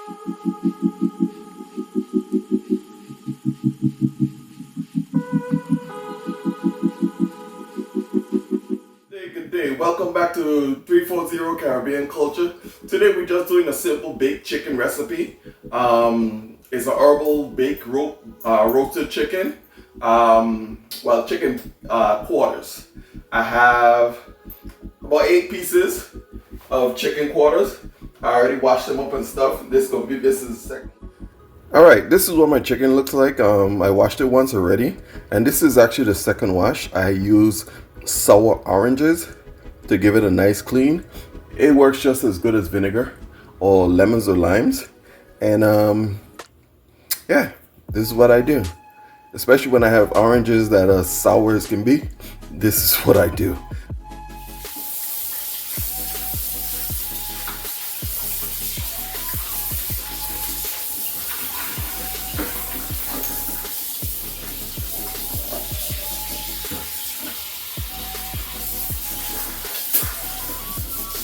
Good day. Welcome back to 340 Caribbean Culture. Today we're just doing a simple baked chicken recipe. It's an herbal baked roasted chicken. Chicken quarters. I have about 8 pieces of chicken quarters. I already washed them up and stuff. This is the second. All right, this is what my chicken looks like. I washed it once already, and this is actually the second wash. I use sour oranges to give it a nice clean. It works just as good as vinegar or lemons or limes. And yeah, this is what I do. Especially when I have oranges that are sour as can be. This is what I do.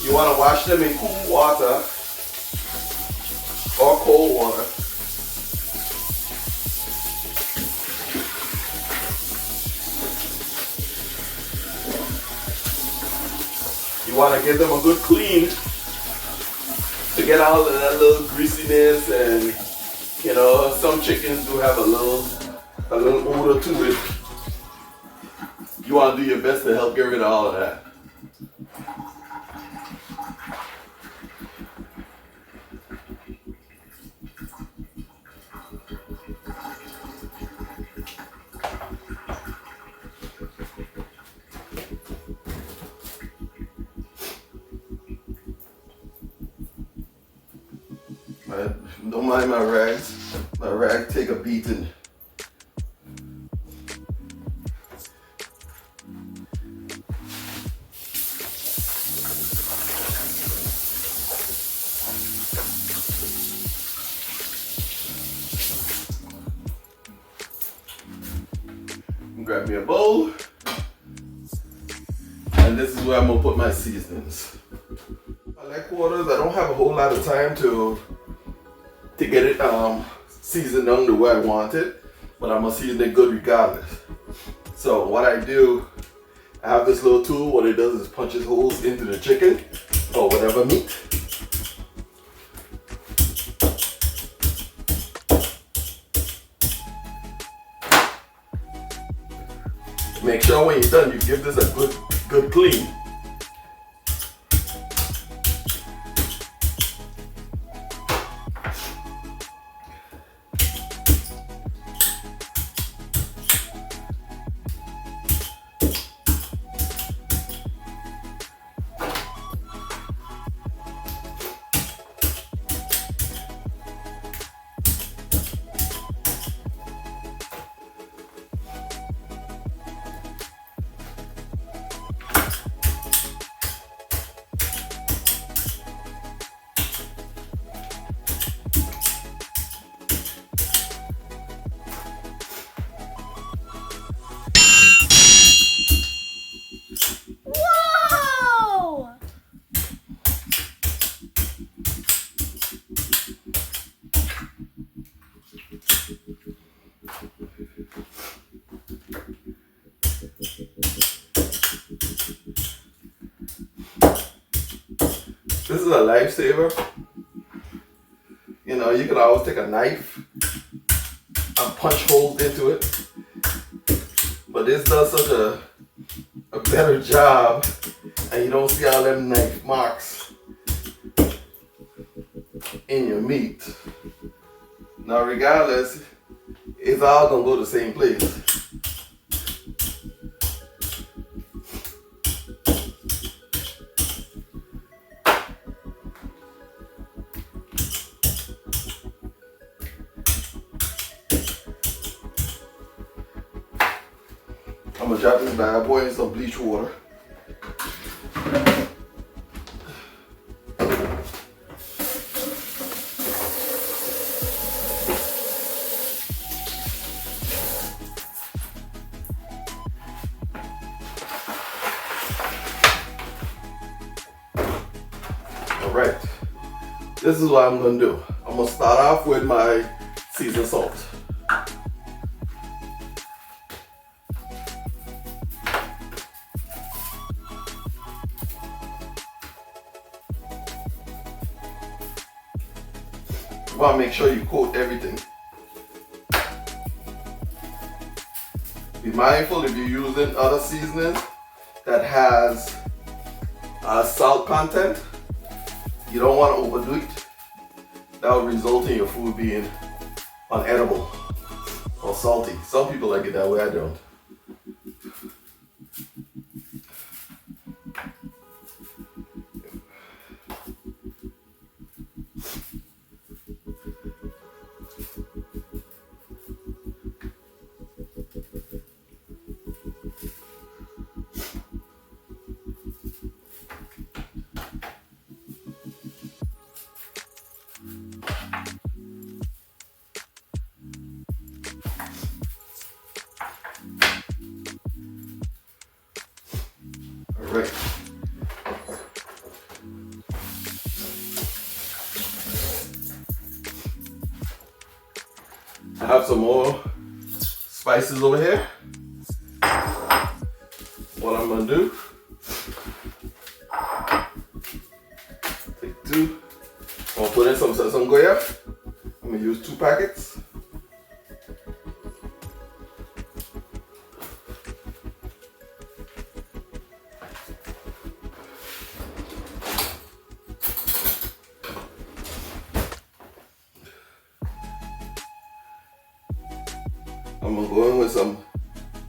You want to wash them in cool water or cold water. You want to give them a good clean to get out of that little greasiness, and you know some chickens do have a little odor to it. You want to do your best to help get rid of all of that. Don't mind my rags. My rag take a beating. Grab me a bowl. And this is where I'm gonna put my seasonings. I like quarters. I don't have a whole lot of time to get it seasoned down the way I want it, but I'm gonna season it good regardless. So what I do, I have this little tool. What it does is punches holes into the chicken or whatever meat. Make sure when you're done, you give this a good clean. This is a lifesaver. You know, you can always take a knife and punch holes into it. But this does such a better job, and you don't see all them knife marks in your meat. Now regardless, it's all gonna go to the same place. I'm gonna drop this bad boy in some bleach water. Alright, this is what I'm gonna do. I'm gonna start off with my seasoned salt. You want to make sure you coat everything. Be mindful if you're using other seasoning that has salt content. You don't want to overdo it. That will result in your food being unedible or salty. Some people like it that way, I don't. Alright. I have some more spices over here. What I'm gonna do, take 2. I'm gonna put in some sazongoya. I'm gonna use 2 packets. I'm gonna go in with some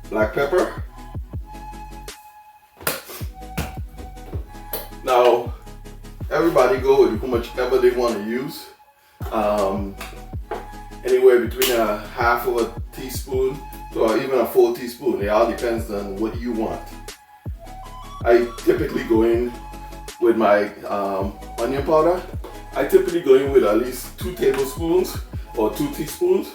black pepper. Now, everybody go with whichever they want to use. Anywhere between a half of a teaspoon or even a full teaspoon. It all depends on what you want. I typically go in with my onion powder. I typically go in with at least 2 tablespoons or 2 teaspoons.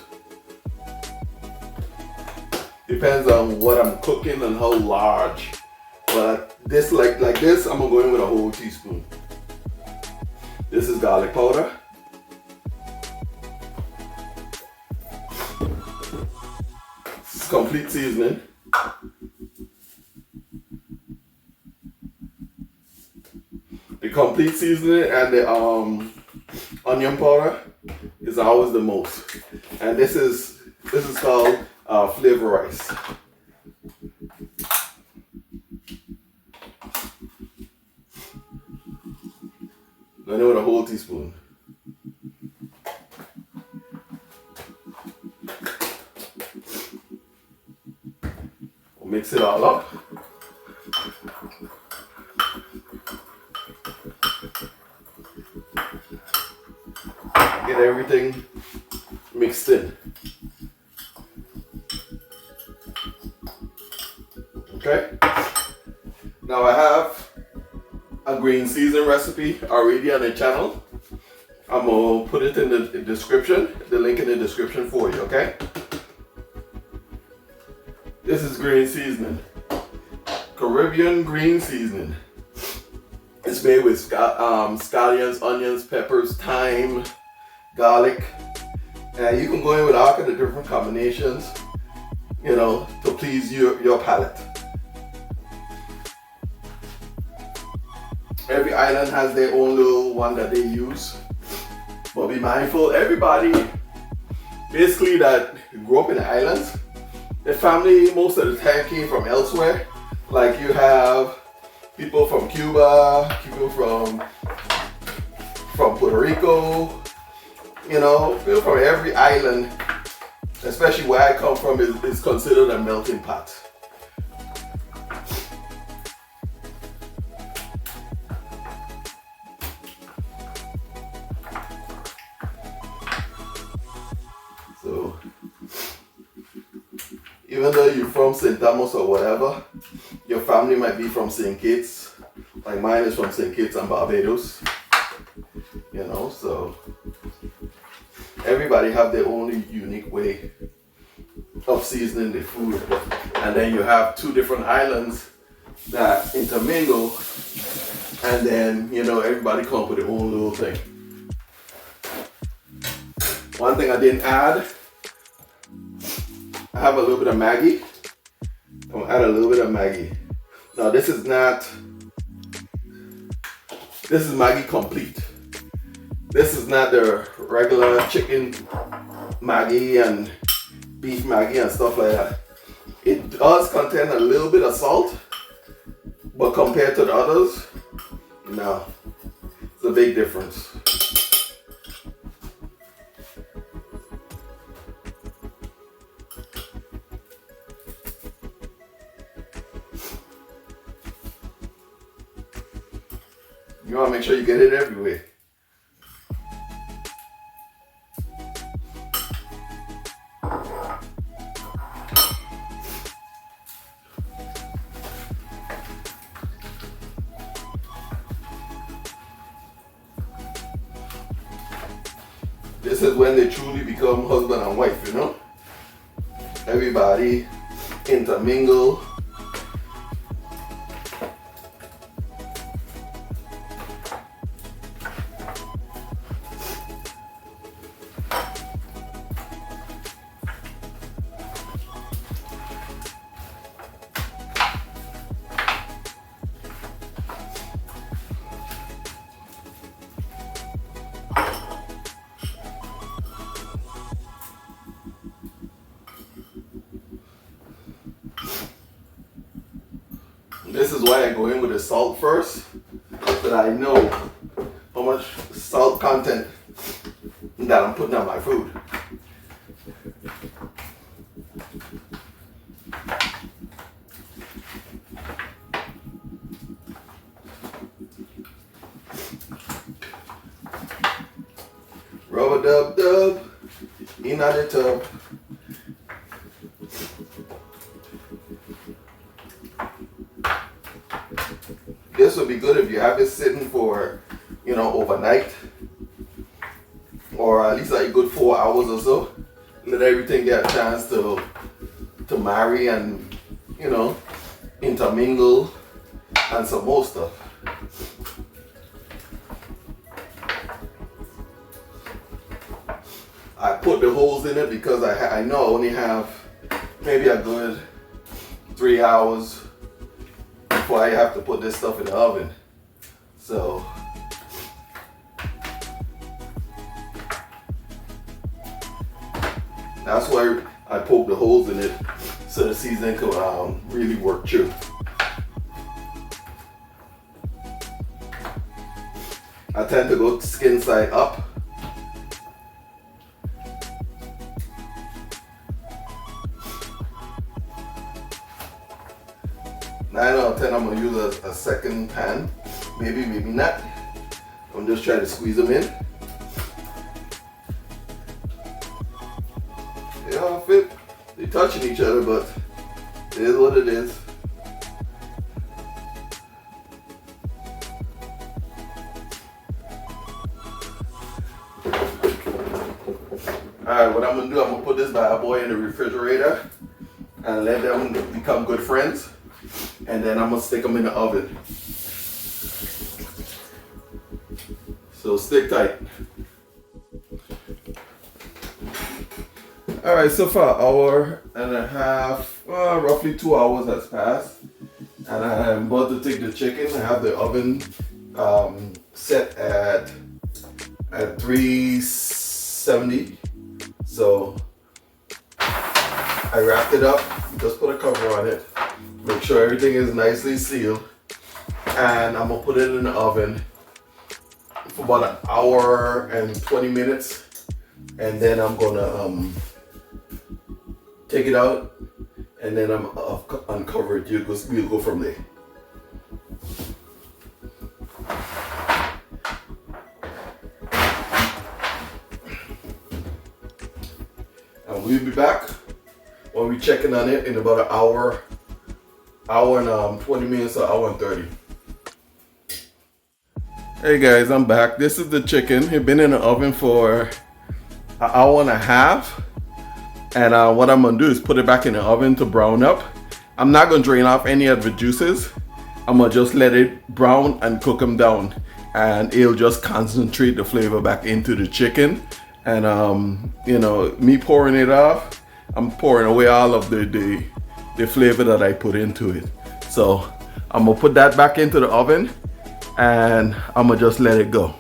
Depends on what I'm cooking and how large. But this, like this, I'm gonna go in with a whole teaspoon. This is garlic powder. This is complete seasoning. The complete seasoning and the onion powder is always the most. And this is called flavor rice. Going in with a whole teaspoon. We'll mix it all up. Get everything mixed in. Okay. Now I have a green season recipe already on the channel. I'm gonna put it in the description, the link in the description for you, okay? This is green seasoning, Caribbean green seasoning. It's made with scallions, onions, peppers, thyme, garlic, and you can go in with all kinds of different combinations, you know, to please your palate. Every island has their own little one that they use. But be mindful, everybody basically that grew up in the islands, their family most of the time came from elsewhere. Like you have people from Cuba, people from Puerto Rico, you know, people from every island, especially where I come from, is considered a melting pot. So, even though you're from St. Thomas or whatever, your family might be from St. Kitts. Like mine is from St. Kitts and Barbados. You know, so everybody have their own unique way of seasoning the food. And then you have 2 different islands that intermingle, and then, you know, everybody come up with their own little thing. One thing I didn't add, I have a little bit of Maggi. I'm gonna add a little bit of Maggi. Now this is Maggi complete. This is not the regular chicken Maggi and beef Maggi and stuff like that. It does contain a little bit of salt, but compared to the others, no, it's a big difference. You want to make sure you get it everywhere. This is when they truly become husband and wife, you know? Everybody intermingle. This is why I go in with the salt first, so that I know how much salt content that I'm putting on my food. Rub-a-dub-dub, in the tub. This would be good if you have it sitting for, overnight, or at least like a good 4 hours or so. Let everything get a chance to marry and, intermingle and some more stuff. I put the holes in it because I know I only have maybe a good 3 hours before I have to put this stuff in the oven. So that's why I poke the holes in it, so the seasoning can really work through. I tend to go skin side up. 9 out of 10, I'm gonna use a second pan. Maybe not. I'm just trying to squeeze them in. They all fit. They're touching each other, but it is what it is. Alright, what I'm gonna do, I'm gonna put this bad boy in the refrigerator and let them become good friends. And then I'm gonna stick them in the oven. So stick tight. Alright, so far an hour and a half, roughly 2 hours has passed. And I'm about to take the chicken. I have the oven set at 370. So I wrapped it up, just put a cover on it. Make sure everything is nicely sealed, and I'm gonna put it in the oven for about an hour and 20 minutes, and then I'm gonna take it out, and then I'm uncover it. We'll go from there. And we'll be back when we checking on it in about an hour and 20 minutes or hour and 30. Hey guys, I'm back. This is the chicken. It's been in the oven for an hour and a half. And what I'm gonna do is put it back in the oven to brown up. I'm not gonna drain off any of the juices. I'm gonna just let it brown and cook them down. And it'll just concentrate the flavor back into the chicken. And me pouring it off, I'm pouring away all of the flavor that I put into it. So I'm gonna put that back into the oven and I'm gonna just let it go.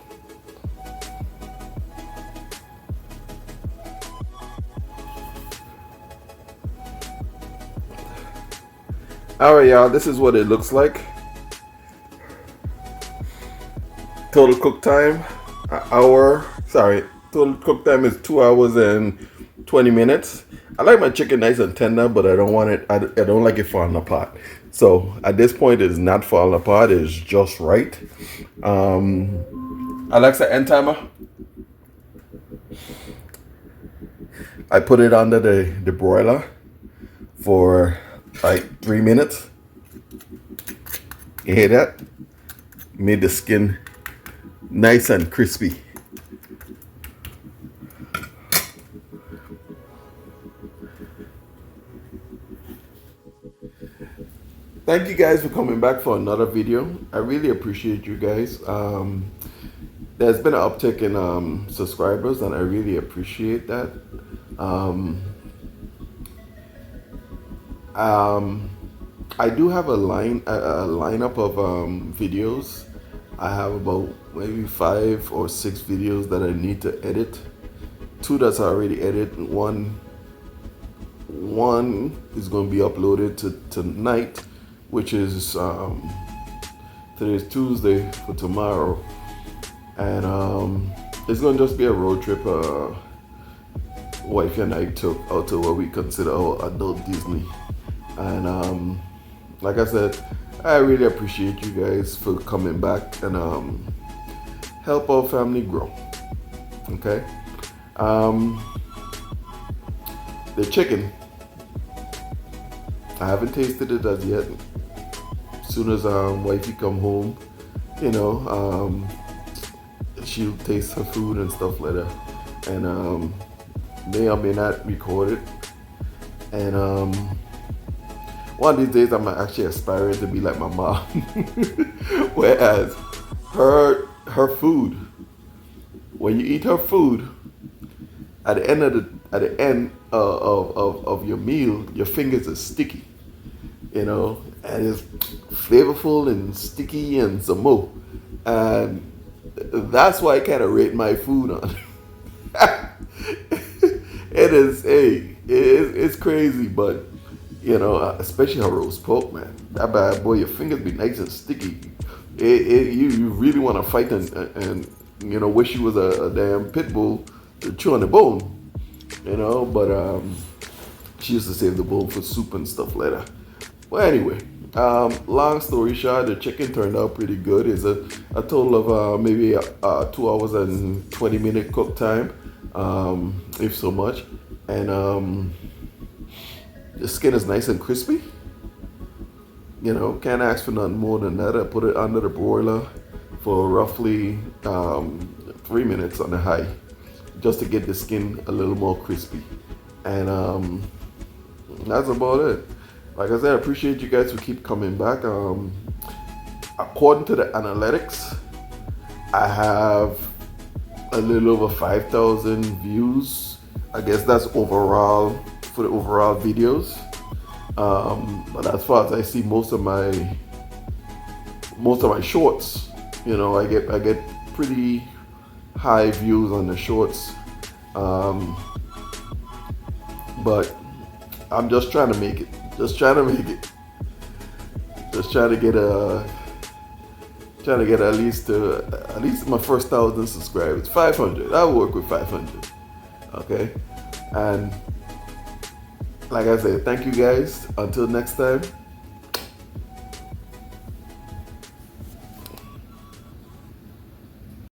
Alright y'all, this is what it looks like. Total cook time, total cook time is 2 hours and 20 minutes. I like my chicken nice and tender, but I don't like it falling apart. So at this point, it's not falling apart, it's just right. Alexa, end timer. I put it under the broiler for like 3 minutes. You hear that? Made the skin nice and crispy. Thank you guys for coming back for another video. I really appreciate you guys. There's been an uptick in subscribers, and I really appreciate that. I do have a lineup of videos. I have about maybe 5 or 6 videos that I need to edit. 2 that's already edited. One is going to be uploaded tonight, which is today's Tuesday for tomorrow, and it's going to just be a road trip. Wife and I took out to what we consider our adult Disney, and like I said, I really appreciate you guys for coming back and help our family grow. Okay, the chicken, I haven't tasted it as yet. As soon as wifey come home, she'll taste her food and stuff like that, and may or may not record it. And one of these days, I'm actually aspiring to be like my mom. Whereas her food, when you eat her food, at the end of your meal, your fingers are sticky, and it's flavorful and sticky and some more. And that's why I kind of rate my food on. It's crazy, but especially her roast pork, man. That bad boy, your fingers be nice and sticky. You really want to fight and wish you was a damn pit bull to chew on the bone, But she used to save the bone for soup and stuff like that. Well, anyway, long story short, the chicken turned out pretty good. It's a total of maybe 2 hours and 20-minute cook time, if so much. And the skin is nice and crispy. Can't ask for nothing more than that. I put it under the broiler for roughly 3 minutes on the high, just to get the skin a little more crispy. And that's about it. Like I said, I appreciate you guys who keep coming back. According to the analytics, I have a little over 5,000 views. I guess that's overall for the overall videos. But as far as I see, most of my shorts, I get pretty high views on the shorts. But I'm just trying to make it. Just trying to get at least my first 1,000 subscribers. 500. I'll work with 500. Okay, and like I said, thank you guys. Until next time.